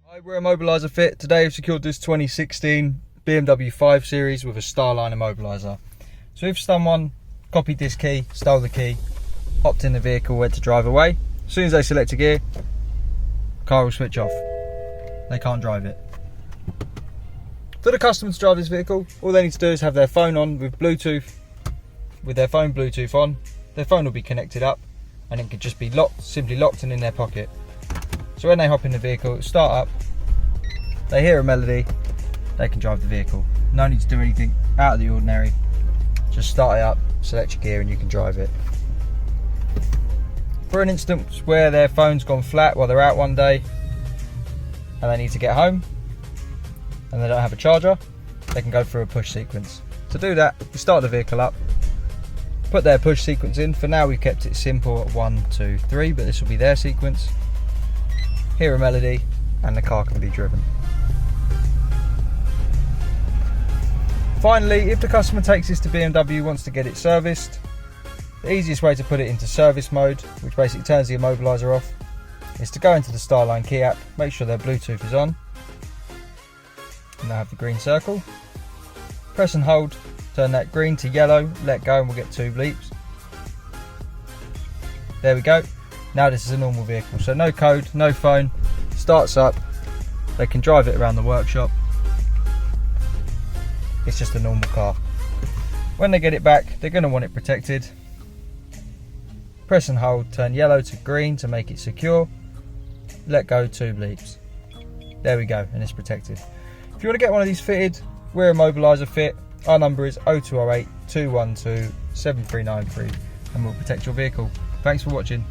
Hi, we're Immobiliser Fit. Today we've secured this 2016 BMW 5 Series with a Starline Immobiliser. So if someone copied this key, stole the key, hopped in the vehicle, went to drive away, as soon as they select a gear, car will switch off. They can't drive it. For the customer to drive this vehicle, all they need to do is have their phone on with Bluetooth, with their phone Bluetooth on. Their phone will be connected up and it can just be locked, simply locked and in their pocket. So when they hop in the vehicle, start up, they hear a melody, they can drive the vehicle. No need to do anything out of the ordinary. Just start it up, select your gear and you can drive it. For an instance where their phone's gone flat while they're out one day and they need to get home and they don't have a charger, they can go through a push sequence. To do that, you start the vehicle up, put their push sequence in. For now we've kept it simple at 1, 2, 3, but this will be their sequence. Hear a melody and the car can be driven. Finally, if the customer takes this to BMW, wants to get it serviced, the easiest way to put it into service mode, which basically turns the immobiliser off, is to go into the Starline key app, make sure their Bluetooth is on, and they'll have the green circle. Press and hold, turn that green to yellow, let go and we'll get 2 bleeps. There we go. Now this is a normal vehicle, so no code, no phone, starts up, they can drive it around the workshop. It's just a normal car. When they get it back, they're going to want it protected. Press and hold, turn yellow to green to make it secure. Let go, 2 bleeps. There we go, and it's protected. If you want to get one of these fitted, we're Immobiliser Fit. Our number is 0208 212 7393 and we'll protect your vehicle. Thanks for watching.